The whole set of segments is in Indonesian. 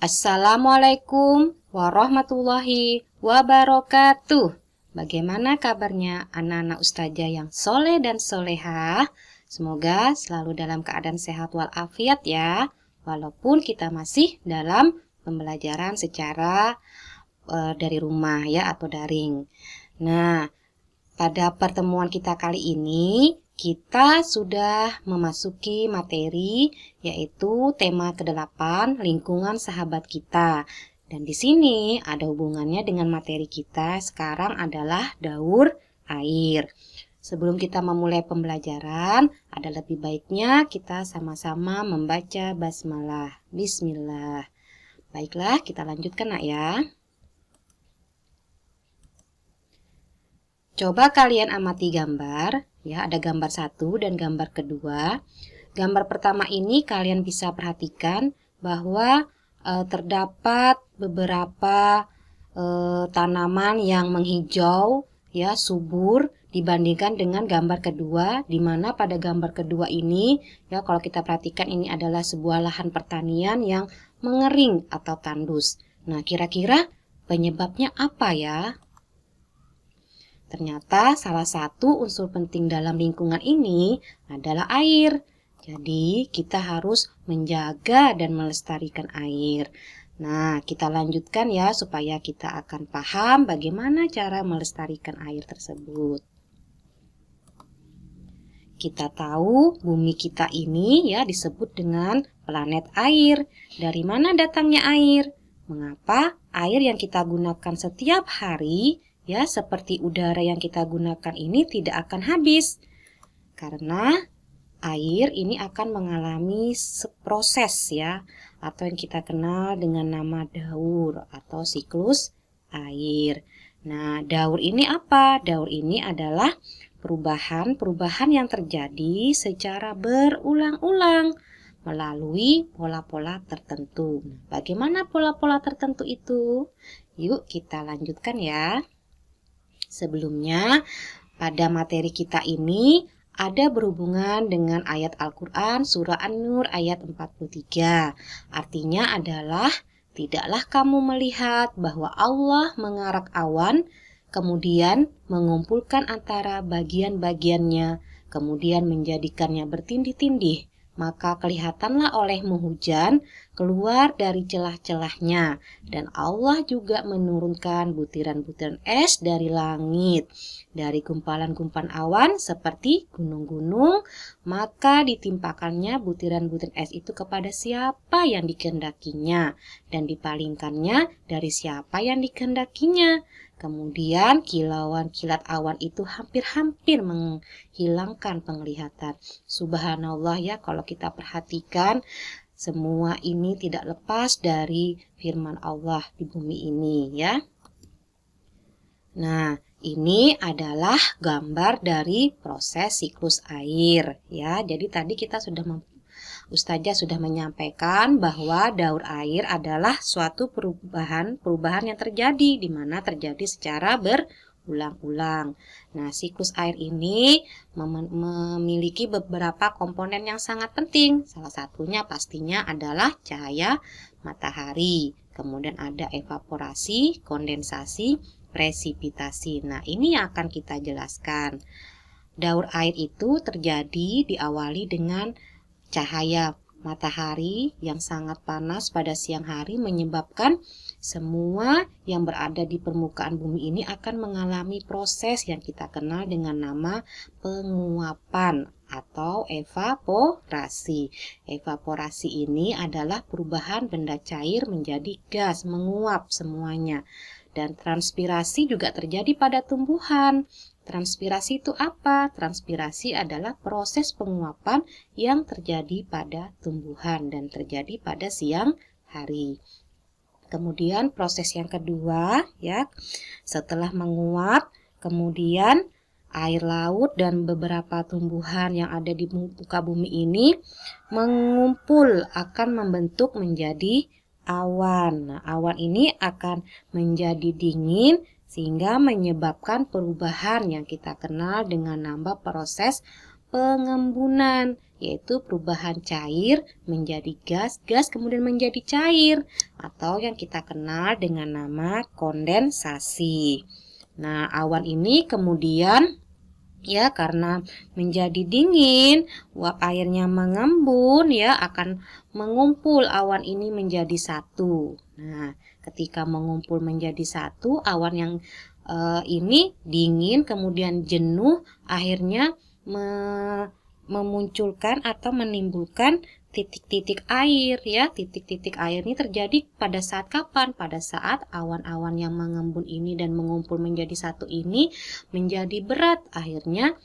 Assalamualaikum warahmatullahi wabarakatuh. Bagaimana kabarnya anak-anak ustazah yang soleh dan solehah? Semoga selalu dalam keadaan sehat walafiat ya. Walaupun kita masih dalam pembelajaran secara dari rumah ya atau daring. Nah, pada pertemuan kita kali ini kita sudah memasuki materi yaitu tema ke-8 lingkungan sahabat kita. Dan di sini ada hubungannya dengan materi kita sekarang adalah daur air. Sebelum kita memulai pembelajaran, ada lebih baiknya kita sama-sama membaca basmalah. Bismillah. Baiklah, kita lanjutkan nak ya. Coba kalian amati gambar, ya ada gambar 1 dan gambar kedua. Gambar pertama ini kalian bisa perhatikan bahwa terdapat beberapa tanaman yang menghijau, ya subur dibandingkan dengan gambar kedua, di mana pada gambar kedua ini, ya kalau kita perhatikan ini adalah sebuah lahan pertanian yang mengering atau tandus. Nah, kira-kira penyebabnya apa ya? Ternyata salah satu unsur penting dalam lingkungan ini adalah air. Jadi kita harus menjaga dan melestarikan air. Nah, kita lanjutkan ya supaya kita akan paham bagaimana cara melestarikan air tersebut. Kita tahu bumi kita ini ya disebut dengan planet air. Dari mana datangnya air? Mengapa air yang kita gunakan setiap hari ya seperti udara yang kita gunakan ini tidak akan habis? Karena air ini akan mengalami proses ya atau yang kita kenal dengan nama daur atau siklus air. Nah, daur ini apa? Daur ini adalah perubahan yang terjadi secara berulang-ulang melalui pola-pola tertentu. Bagaimana pola-pola tertentu itu? Yuk kita lanjutkan ya. Sebelumnya, pada materi kita ini ada berhubungan dengan ayat Al-Quran surah An-Nur ayat 43. Artinya adalah, tidaklah kamu melihat bahwa Allah mengarak awan, kemudian mengumpulkan antara bagian-bagiannya, kemudian menjadikannya bertindih-tindih. Maka kelihatanlah olehmu hujan keluar dari celah-celahnya, dan Allah juga menurunkan butiran-butiran es dari langit, dari gumpalan-gumpalan awan seperti gunung-gunung, maka ditimpakannya butiran-butiran es itu kepada siapa yang dikehendakinya, dan dipalingkannya dari siapa yang dikehendakinya. Kemudian kilauan kilat awan itu hampir-hampir menghilangkan penglihatan. Subhanallah ya, kalau kita perhatikan semua ini tidak lepas dari firman Allah di bumi ini ya. Nah, ini adalah gambar dari proses siklus air ya. Jadi tadi kita Ustazah sudah menyampaikan bahwa daur air adalah suatu perubahan yang terjadi di mana terjadi secara berulang-ulang. Nah, siklus air ini memiliki beberapa komponen yang sangat penting. Salah satunya pastinya adalah cahaya matahari. Kemudian ada evaporasi, kondensasi, presipitasi. Nah, ini yang akan kita jelaskan. Daur air itu terjadi diawali dengan cahaya matahari yang sangat panas pada siang hari menyebabkan semua yang berada di permukaan bumi ini akan mengalami proses yang kita kenal dengan nama penguapan atau evaporasi. Evaporasi ini adalah perubahan benda cair menjadi gas, menguap semuanya. Dan transpirasi juga terjadi pada tumbuhan. Transpirasi itu apa? Transpirasi adalah proses penguapan yang terjadi pada tumbuhan dan terjadi pada siang hari. Kemudian proses yang kedua ya, setelah menguap, kemudian air laut dan beberapa tumbuhan yang ada di muka bumi ini mengumpul akan membentuk menjadi awan. Nah, awan ini akan menjadi dingin sehingga menyebabkan perubahan yang kita kenal dengan nama proses pengembunan yaitu perubahan cair menjadi gas, gas kemudian menjadi cair, atau yang kita kenal dengan nama kondensasi. Nah, awan ini kemudian ya karena menjadi dingin, uap airnya mengembun ya akan mengumpul awan ini menjadi satu. Nah, ketika mengumpul menjadi satu, awan yang ini dingin kemudian jenuh akhirnya memunculkan atau menimbulkan titik-titik air ya. Titik-titik air ini terjadi pada saat kapan? Pada saat awan-awan yang mengembun ini dan mengumpul menjadi satu ini menjadi berat, akhirnya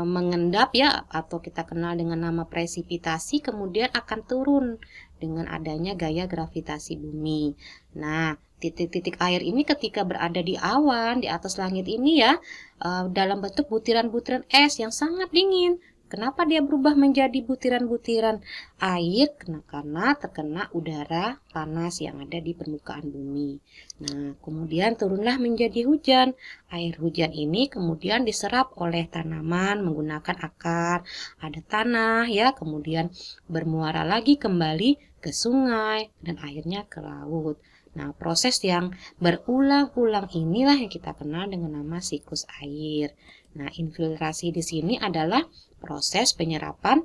mengendap ya, atau kita kenal dengan nama presipitasi, kemudian akan turun dengan adanya gaya gravitasi bumi. Nah, titik-titik air ini ketika berada di awan di atas langit ini ya, dalam bentuk butiran-butiran es yang sangat dingin. Kenapa dia berubah menjadi butiran-butiran air? Karena terkena udara panas yang ada di permukaan bumi. Nah, kemudian turunlah menjadi hujan. Air hujan ini kemudian diserap oleh tanaman menggunakan akar, ada tanah ya, kemudian bermuara lagi kembali ke sungai dan akhirnya ke laut. Nah, proses yang berulang-ulang inilah yang kita kenal dengan nama siklus air. Nah, infiltrasi di sini adalah proses penyerapan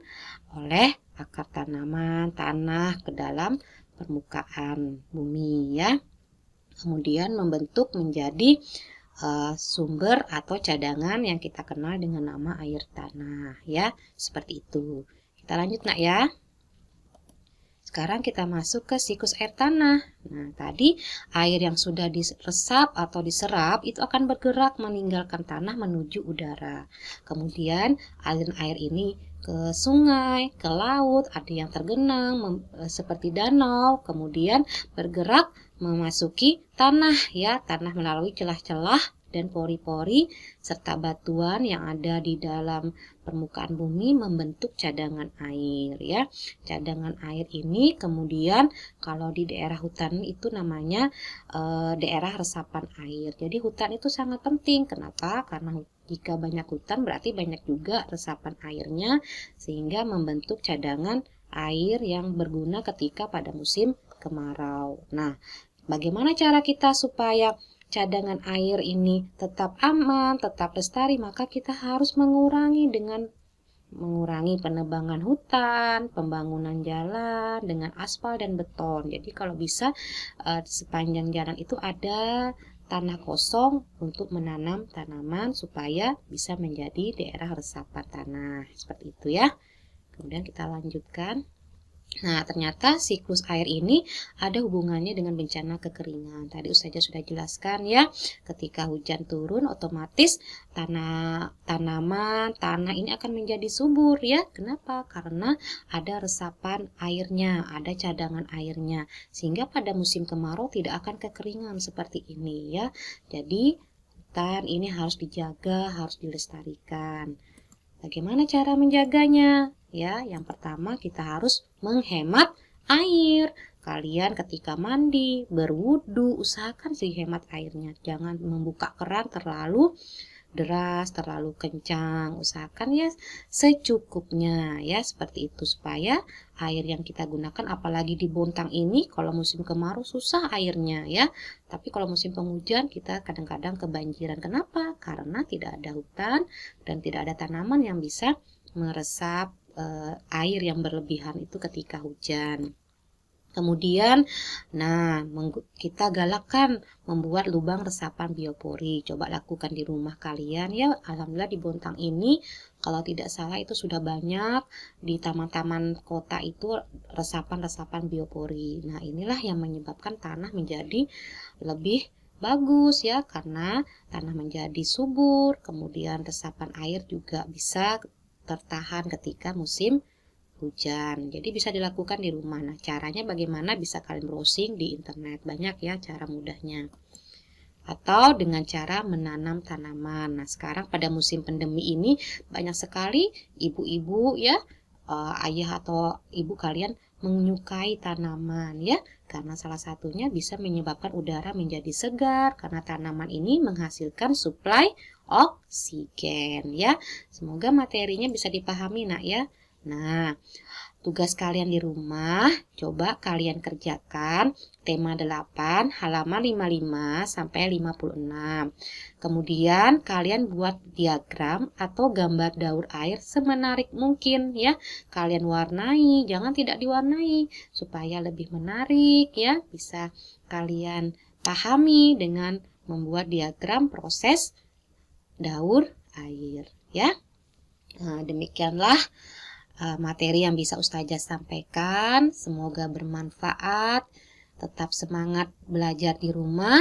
oleh akar tanaman, tanah ke dalam permukaan bumi ya. Kemudian membentuk menjadi sumber atau cadangan yang kita kenal dengan nama air tanah ya. Seperti itu. Kita lanjut nak ya. Sekarang kita masuk ke siklus air tanah. Nah, tadi air yang sudah diresap atau diserap itu akan bergerak meninggalkan tanah menuju udara. Kemudian aliran air ini ke sungai, ke laut, ada yang tergenang seperti danau, kemudian bergerak memasuki tanah ya, tanah melalui celah-celah dan pori-pori serta batuan yang ada di dalam permukaan bumi membentuk cadangan air ya. Cadangan air ini kemudian kalau di daerah hutan itu namanya daerah resapan air. Jadi hutan itu sangat penting. Kenapa? Karena jika banyak hutan berarti banyak juga resapan airnya sehingga membentuk cadangan air yang berguna ketika pada musim kemarau. Nah, bagaimana cara kita supaya cadangan air ini tetap aman, tetap lestari? Maka kita harus mengurangi penebangan hutan, pembangunan jalan dengan aspal dan beton. Jadi kalau bisa sepanjang jalan itu ada tanah kosong untuk menanam tanaman supaya bisa menjadi daerah resapan tanah. Seperti itu ya. Kemudian kita lanjutkan. Nah, ternyata siklus air ini ada hubungannya dengan bencana kekeringan. Tadi Ustazah sudah jelaskan ya, ketika hujan turun otomatis tanah ini akan menjadi subur ya. Kenapa? Karena ada resapan airnya, ada cadangan airnya. Sehingga pada musim kemarau tidak akan kekeringan seperti ini ya. Jadi, hutan ini harus dijaga, harus dilestarikan. Bagaimana cara menjaganya? Ya, yang pertama kita harus menghemat air. Kalian ketika mandi, berwudu, usahakan sih hemat airnya. Jangan membuka keran terlalu deras, terlalu kencang. Usahakan ya secukupnya ya, seperti itu supaya air yang kita gunakan apalagi di Bontang ini kalau musim kemarau susah airnya ya. Tapi kalau musim penghujan kita kadang-kadang kebanjiran. Kenapa? Karena tidak ada hutan dan tidak ada tanaman yang bisa meresap air yang berlebihan itu ketika hujan. Kemudian, kita galakkan membuat lubang resapan biopori. Coba lakukan di rumah kalian ya. Alhamdulillah di Bontang ini, kalau tidak salah itu sudah banyak di taman-taman kota itu resapan-resapan biopori. Nah, inilah yang menyebabkan tanah menjadi lebih bagus ya, karena tanah menjadi subur. Kemudian resapan air juga bisa tertahan ketika musim hujan. Jadi bisa dilakukan di rumah. Nah, caranya bagaimana? Bisa kalian browsing di internet. Banyak ya cara mudahnya. Atau dengan cara menanam tanaman. Nah, sekarang pada musim pandemi ini banyak sekali ibu-ibu ya, ayah atau ibu kalian menyukai tanaman ya. Karena salah satunya bisa menyebabkan udara menjadi segar karena tanaman ini menghasilkan suplai oksigen ya. Semoga materinya bisa dipahami nak ya. Nah, tugas kalian di rumah, coba kalian kerjakan tema 8, halaman 55 sampai 56. Kemudian kalian buat diagram atau gambar daur air semenarik mungkin ya. Kalian warnai, jangan tidak diwarnai supaya lebih menarik ya. Bisa kalian pahami dengan membuat diagram proses daur air ya. Nah, demikianlah materi yang bisa Ustazah sampaikan. Semoga bermanfaat. Tetap semangat belajar di rumah.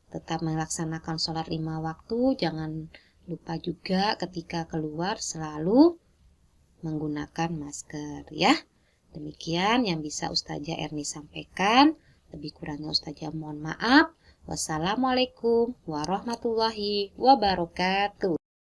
Tetap melaksanakan sholat 5 waktu. Jangan lupa juga ketika keluar selalu menggunakan masker ya. Demikian yang bisa Ustazah Erni sampaikan. Lebih kurangnya Ustazah mohon maaf. Wassalamualaikum warahmatullahi wabarakatuh.